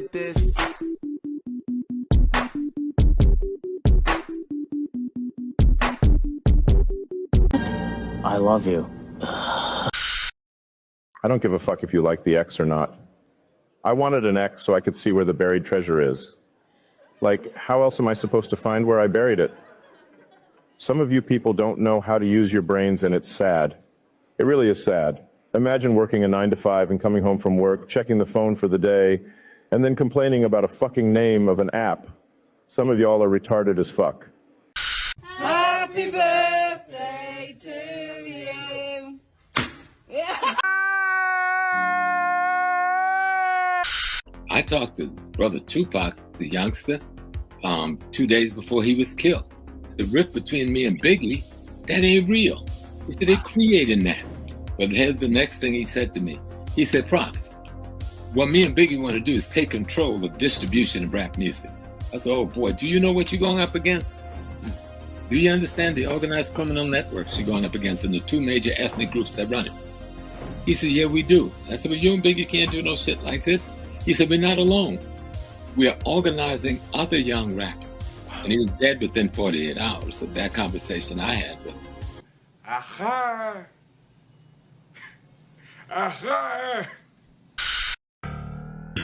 with this. I love you. I don't give a fuck if you like the X or not. I wanted an X so I could see where the buried treasure is. Like, how else am I supposed to find where I buried it? Some of you people don't know how to use your brains, and it's sad. It really is sad. Imagine working a 9 to 5 and coming home from work, checking the phone for the day, and then complaining about a fucking name of an app. Some of y'all are retarded as fuck. Happy birthday to you. Yeah. I talked to brother Tupac, the youngster, 2 days before he was killed. The rift between me and Biggie, that ain't real. He said, they creating that. But here's the next thing he said to me. He said, Prof, what me and Biggie want to do is take control of distribution of rap music. I said, oh boy, do you know what you're going up against? Do you understand the organized criminal networks you're going up against and the two major ethnic groups that run it? He said, yeah, we do. I said, but you and Biggie can't do no shit like this. He said, we're not alone. We are organizing other young rappers. And he was dead within 48 hours of that conversation I had with him. Aha! Aha!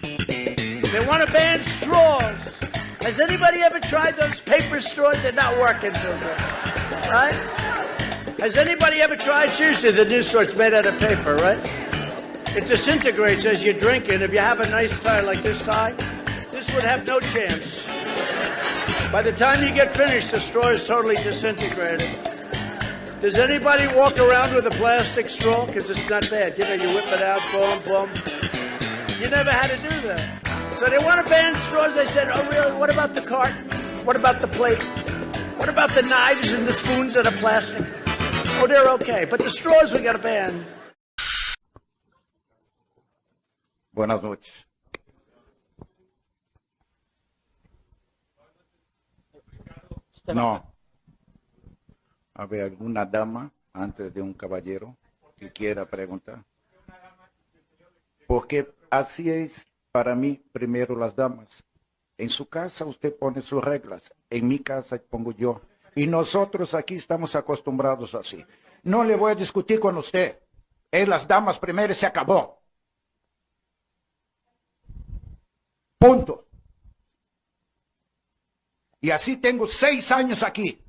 They want to ban straws. Has anybody ever tried those paper straws? They're not working too good, right? Has anybody ever tried, seriously, the new straws made out of paper, right? It disintegrates as you're drinking. If you have a nice tie like this tie, this would have no chance. By the time you get finished, the straw is totally disintegrated. Does anybody walk around with a plastic straw? Because it's not bad. You know, you whip it out, boom, boom. You never had to do that. So they want to ban straws. They said, oh, really? What about the cart? What about the plate? What about the knives and the spoons that are plastic? Oh, they're okay. But the straws we got to ban. Buenas noches. No. ¿Hay alguna dama antes de un caballero que quiera preguntar? Porque así es para mí primero las damas. En su casa usted pone sus reglas, en mi casa pongo yo. Y nosotros aquí estamos acostumbrados así. No le voy a discutir con usted. Es las damas primero y se acabó. Punto. Y así tengo 6 años aquí.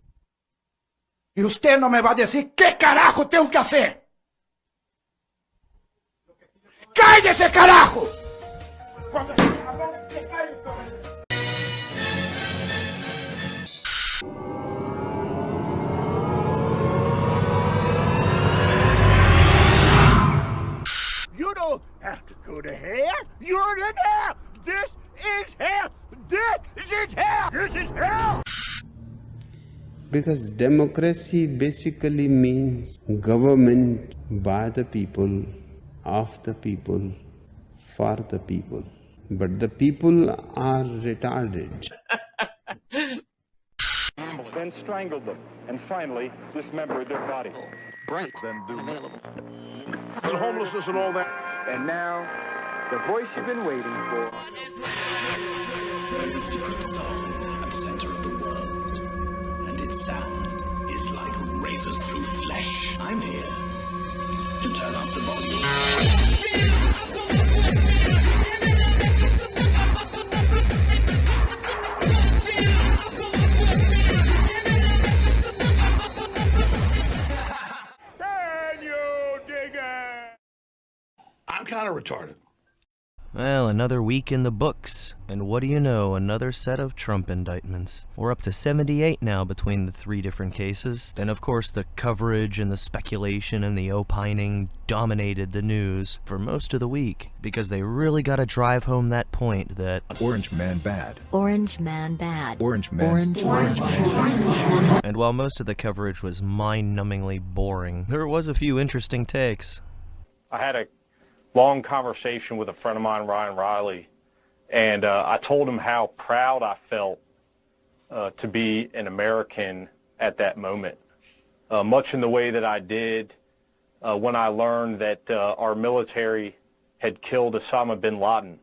Y usted no me va a decir qué carajo tengo que hacer. ¡Cállese, carajo! You don't have to go to hell. You're in hell. This is hell. This is hell. This is hell. Because democracy basically means government by the people, of the people, for the people. But the people are retarded. Then strangled them, and finally dismembered their bodies. Right. Then do available. and homelessness and all that. And now, the voice you've been waiting for. There is a secret song at the center of the world, and its sound is like razors through flesh. I'm here to turn up the volume. I'm kind of retarded. Well, another week in the books, and what do you know, another set of Trump indictments. We're up to 78 now between the 3 different cases. And of course the coverage and the speculation and the opining dominated the news for most of the week, because they really gotta drive home that point that Orange man bad. Orange man bad. Orange man. Orange man. And while most of the coverage was mind-numbingly boring, there was a few interesting takes. I had a long conversation with a friend of mine, Ryan Riley, and I told him how proud I felt to be an American at that moment, much in the way that I did when I learned that our military had killed Osama bin Laden.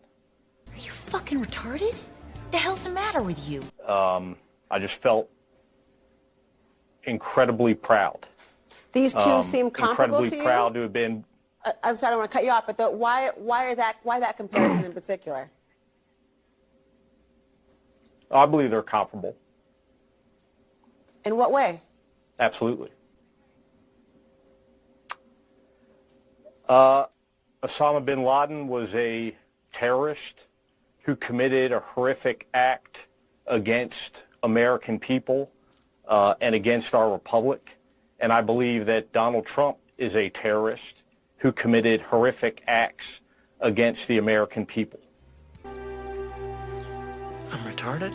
you fucking retarded? The hell's the matter with you? I just felt incredibly proud. These two seem comparable to you? Incredibly proud to have been. I'm sorry, I don't want to cut you off, but why that comparison in particular? I believe they're comparable. In what way? Absolutely. Osama bin Laden was a terrorist who committed a horrific act against American people and against our republic. And I believe that Donald Trump is a terrorist who committed horrific acts against the American people. I'm retarded?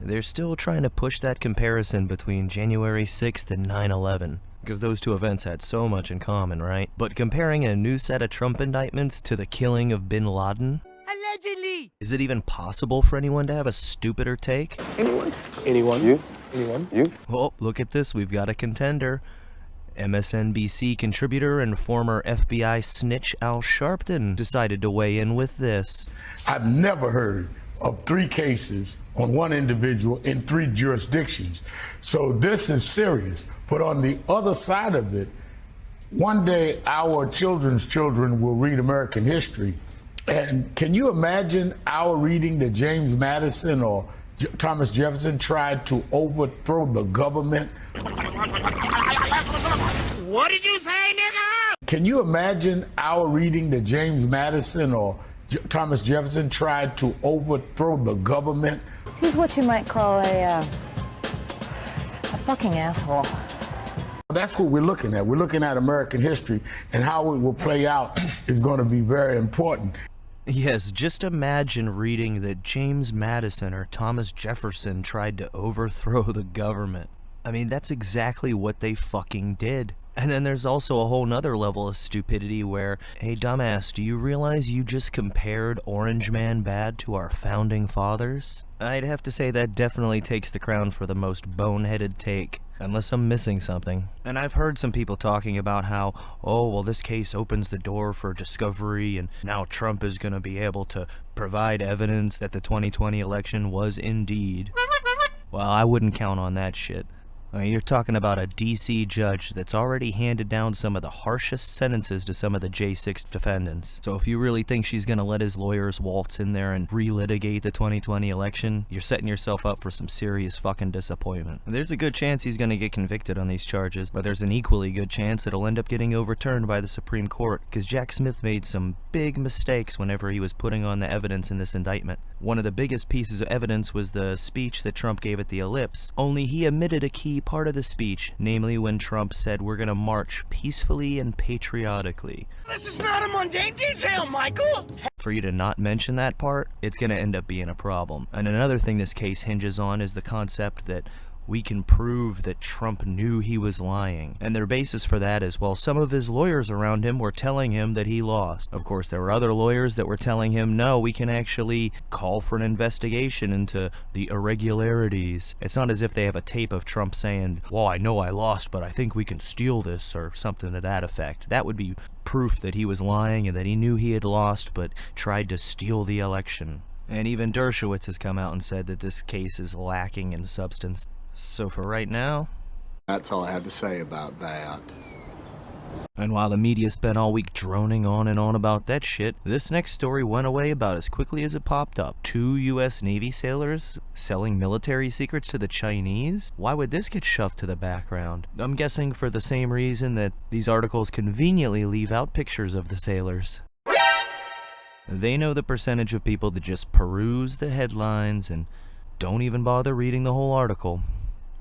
They're still trying to push that comparison between January 6th and 9/11, because those two events had so much in common, right? But comparing a new set of Trump indictments to the killing of bin Laden? Allegedly! Is it even possible for anyone to have a stupider take? Anyone? Anyone? You? Anyone? You? Oh, look at this, we've got a contender. MSNBC contributor and former FBI snitch Al Sharpton decided to weigh in with this. I've never heard of 3 cases on one individual in 3 jurisdictions. So this is serious. But on the other side of it, one day our children's children will read American history. And can you imagine our reading that James Madison or Thomas Jefferson tried to overthrow the government? What did you say, nigga? Can you imagine our reading that James Madison or Thomas Jefferson tried to overthrow the government? He's what you might call a fucking asshole. That's what we're looking at. We're looking at American history, and how it will play out is going to be very important. Yes, just imagine reading that James Madison or Thomas Jefferson tried to overthrow the government. I mean, that's exactly what they fucking did. And then there's also a whole nother level of stupidity where, hey dumbass, do you realize you just compared Orange Man Bad to our founding fathers? I'd have to say that definitely takes the crown for the most boneheaded take, unless I'm missing something. And I've heard some people talking about how, oh, well, this case opens the door for discovery, and now Trump is gonna be able to provide evidence that the 2020 election was indeed. Well, I wouldn't count on that shit. I mean, you're talking about a DC judge that's already handed down some of the harshest sentences to some of the J6 defendants. So if you really think she's gonna let his lawyers waltz in there and relitigate the 2020 election, you're setting yourself up for some serious fucking disappointment. And there's a good chance he's gonna get convicted on these charges, but there's an equally good chance it'll end up getting overturned by the Supreme Court, because Jack Smith made some big mistakes whenever he was putting on the evidence in this indictment. One of the biggest pieces of evidence was the speech that Trump gave at the Ellipse, only he omitted a key part of the speech, namely when Trump said we're gonna march peacefully and patriotically. This is not a mundane detail, Michael! For you to not mention that part, it's gonna end up being a problem. And another thing this case hinges on is the concept that we can prove that Trump knew he was lying. And their basis for that is, well, some of his lawyers around him were telling him that he lost. Of course, there were other lawyers that were telling him, no, we can actually call for an investigation into the irregularities. It's not as if they have a tape of Trump saying, well, I know I lost, but I think we can steal this, or something to that effect. That would be proof that he was lying and that he knew he had lost, but tried to steal the election. And even Dershowitz has come out and said that this case is lacking in substance. So for right now, that's all I have to say about that. And while the media spent all week droning on and on about that shit, this next story went away about as quickly as it popped up. 2 U.S. Navy sailors selling military secrets to the Chinese? Why would this get shoved to the background? I'm guessing for the same reason that these articles conveniently leave out pictures of the sailors. They know the percentage of people that just peruse the headlines and don't even bother reading the whole article.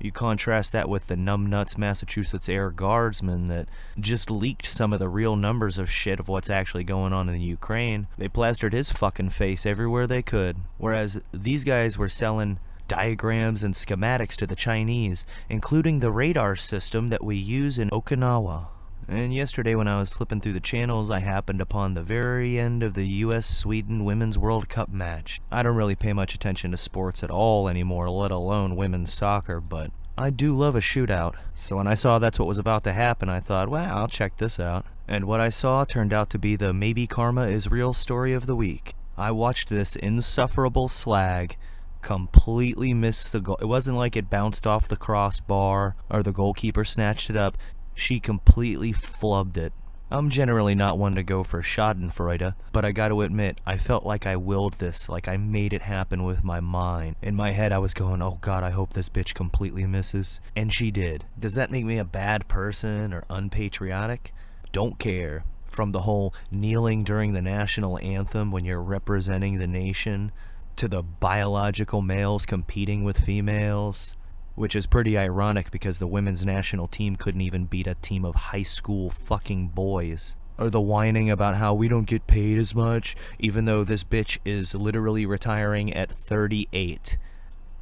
You contrast that with the numbnuts Massachusetts Air Guardsman that just leaked some of the real numbers of shit of what's actually going on in the Ukraine. They plastered his fucking face everywhere they could. Whereas these guys were selling diagrams and schematics to the Chinese, including the radar system that we use in Okinawa. And yesterday when I was flipping through the channels, I happened upon the very end of the US-Sweden Women's World Cup match. I don't really pay much attention to sports at all anymore, let alone women's soccer, but I do love a shootout. So when I saw that's what was about to happen, I thought, well, I'll check this out. And what I saw turned out to be the Maybe Karma is Real story of the week. I watched this insufferable slag completely miss the goal. It wasn't like it bounced off the crossbar or the goalkeeper snatched it up. She completely flubbed it. I'm generally not one to go for schadenfreude, but I gotta admit, I felt like I willed this, like I made it happen with my mind. In my head I was going, oh god, I hope this bitch completely misses. And she did. Does that make me a bad person or unpatriotic? Don't care. From the whole kneeling during the national anthem when you're representing the nation, to the biological males competing with females, which is pretty ironic because the women's national team couldn't even beat a team of high school fucking boys. Or the whining about how we don't get paid as much, even though this bitch is literally retiring at 38.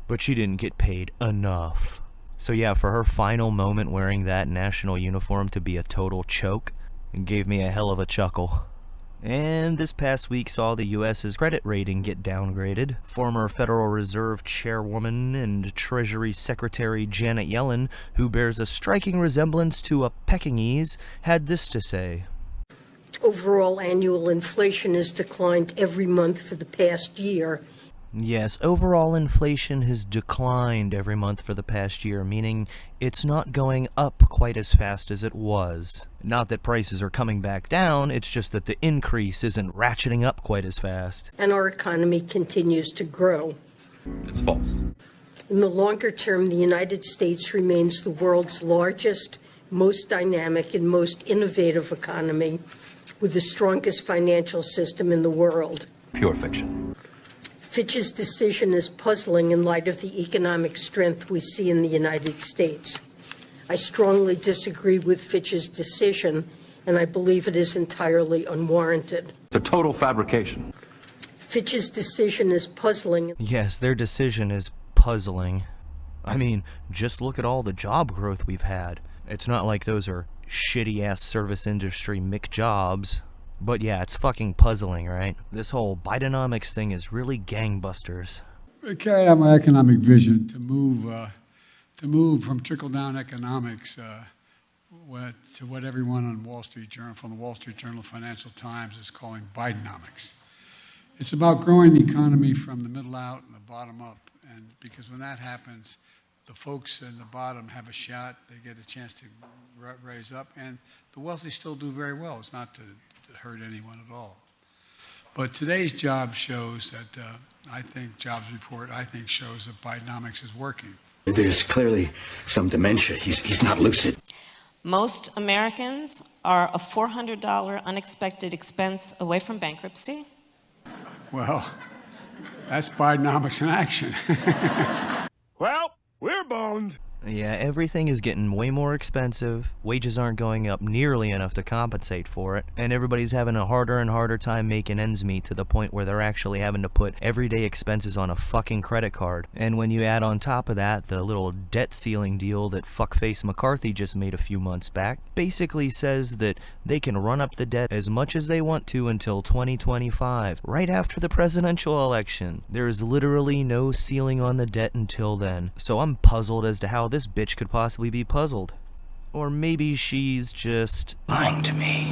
But she didn't get paid enough. So yeah, for her final moment wearing that national uniform to be a total choke, it gave me a hell of a chuckle. And this past week saw the U.S.'s credit rating get downgraded. Former Federal Reserve Chairwoman and Treasury Secretary Janet Yellen, who bears a striking resemblance to a Pekingese, had this to say. Overall annual inflation has declined every month for the past year. Yes, overall inflation has declined every month for the past year, meaning it's not going up quite as fast as it was. Not that prices are coming back down, it's just that the increase isn't ratcheting up quite as fast. And our economy continues to grow. It's false. In the longer term, the United States remains the world's largest, most dynamic, and most innovative economy, with the strongest financial system in the world. Pure fiction. Fitch's decision is puzzling in light of the economic strength we see in the United States. I strongly disagree with Fitch's decision, and I believe it is entirely unwarranted. It's a total fabrication. Fitch's decision is puzzling. Yes, their decision is puzzling. I mean, just look at all the job growth we've had. It's not like those are shitty-ass service industry McJobs. But yeah, it's fucking puzzling, right? This whole Bidenomics thing is really gangbusters. I carried out my economic vision to move from trickle-down economics to what everyone on Wall Street Journal, from the Wall Street Journal, Financial Times is calling Bidenomics. It's about growing the economy from the middle out and the bottom up, and because when that happens, the folks in the bottom have a shot. They get a chance to raise up, and the wealthy still do very well. It's not to hurt anyone at all. But today's job shows that, jobs report, shows that Bidenomics is working. There's clearly some dementia. He's not lucid. Most Americans are a $400 unexpected expense away from bankruptcy. Well, that's Bidenomics in action. Well, we're boned. Yeah, everything is getting way more expensive, wages aren't going up nearly enough to compensate for it, and everybody's having a harder and harder time making ends meet to the point where they're actually having to put everyday expenses on a fucking credit card. And when you add on top of that the little debt ceiling deal that fuckface McCarthy just made a few months back, basically says that they can run up the debt as much as they want to until 2025, right after the presidential election. There is literally no ceiling on the debt until then, so I'm puzzled as to how this bitch could possibly be puzzled. Or maybe she's just lying to me.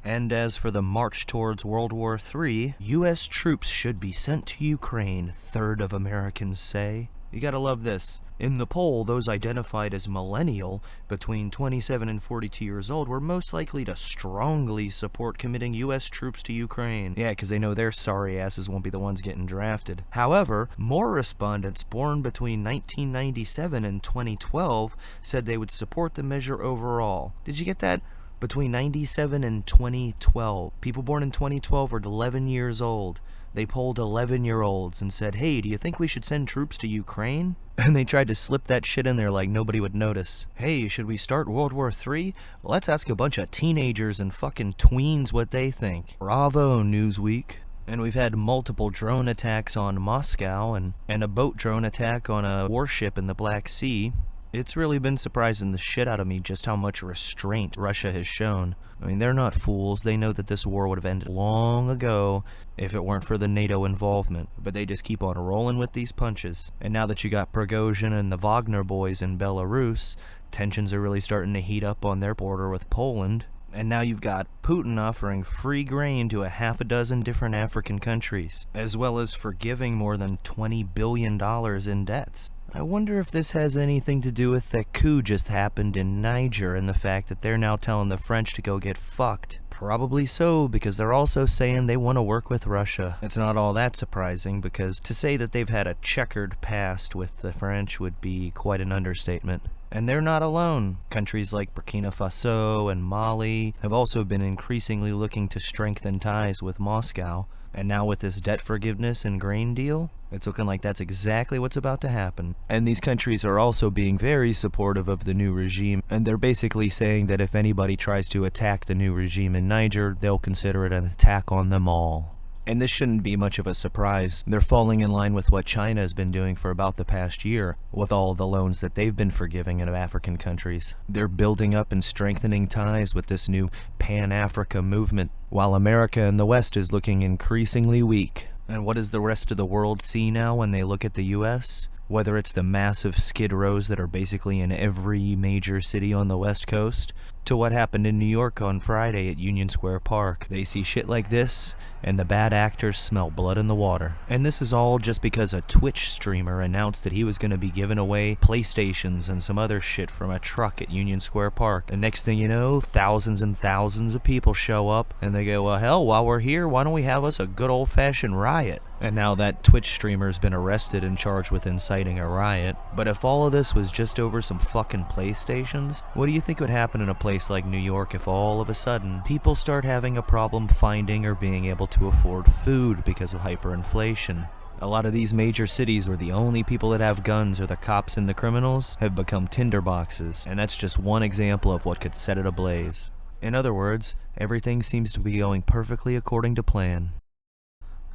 And as for the march towards World War III, U.S. troops should be sent to Ukraine, third of Americans say. You gotta love this. In the poll, those identified as millennial, between 27 and 42 years old, were most likely to strongly support committing U.S. troops to Ukraine. Yeah, because they know their sorry asses won't be the ones getting drafted. However, more respondents born between 1997 and 2012 said they would support the measure overall. Did you get that? Between 97 and 2012. People born in 2012 were 11 years old. They polled 11-year-olds and said, hey, do you think we should send troops to Ukraine? And they tried to slip that shit in there like nobody would notice. Hey, should we start World War III? Let's ask a bunch of teenagers and fucking tweens what they think. Bravo, Newsweek. And we've had multiple drone attacks on Moscow and a boat drone attack on a warship in the Black Sea. It's really been surprising the shit out of me just how much restraint Russia has shown. I mean, they're not fools. They know that this war would have ended long ago if it weren't for the NATO involvement. But they just keep on rolling with these punches. And now that you got Prigozhin and the Wagner boys in Belarus, tensions are really starting to heat up on their border with Poland. And now you've got Putin offering free grain to a half a dozen different African countries, as well as forgiving more than $20 billion in debts. I wonder if this has anything to do with the coup just happened in Niger and the fact that they're now telling the French to go get fucked. Probably so, because they're also saying they want to work with Russia. It's not all that surprising, because to say that they've had a checkered past with the French would be quite an understatement. And they're not alone. Countries like Burkina Faso and Mali have also been increasingly looking to strengthen ties with Moscow. And now with this debt forgiveness and grain deal, it's looking like that's exactly what's about to happen. And these countries are also being very supportive of the new regime, and they're basically saying that if anybody tries to attack the new regime in Niger, they'll consider it an attack on them all. And this shouldn't be much of a surprise. They're falling in line with what China has been doing for about the past year, with all the loans that they've been forgiving in African countries. They're building up and strengthening ties with this new Pan-Africa movement, while America and the West is looking increasingly weak. And what does the rest of the world see now when they look at the US? Whether it's the massive skid rows that are basically in every major city on the West Coast, to what happened in New York on Friday at Union Square Park. They see shit like this, and the bad actors smell blood in the water. And this is all just because a Twitch streamer announced that he was going to be giving away PlayStations and some other shit from a truck at Union Square Park. And next thing you know, thousands and thousands of people show up, and they go, well, hell, while we're here, why don't we have us a good old-fashioned riot? And now that Twitch streamer's been arrested and charged with inciting a riot. But if all of this was just over some fucking PlayStations, what do you think would happen in a place like New York if all of a sudden people start having a problem finding or being able to afford food because of hyperinflation? A lot of these major cities where the only people that have guns are the cops and the criminals have become tinderboxes, and that's just one example of what could set it ablaze. In other words, everything seems to be going perfectly according to plan.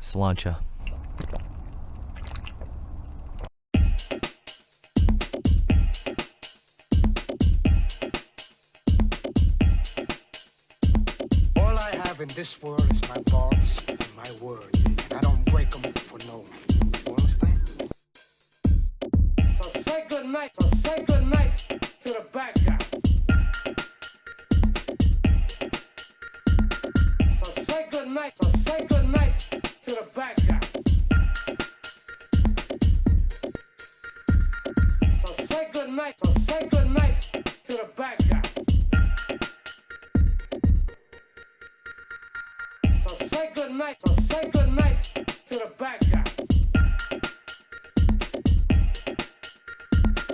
Sláinte. All I have in this world is my thoughts and my words, and I don't break them for no one. You understand? So say good night. So say good night to the bad guy. So say good night. So say good night to the bad guy. So say good night. So say good night to the bad guy. So say good night. So say good night to the bad guy.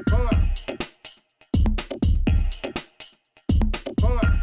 Come on. Come on.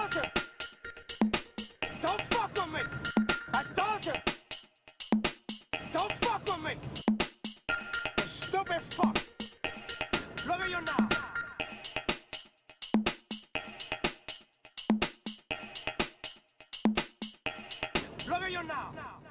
told you. Don't fuck with me. I told you. Don't fuck with me. You stupid fuck. Look at you now. Look at you now.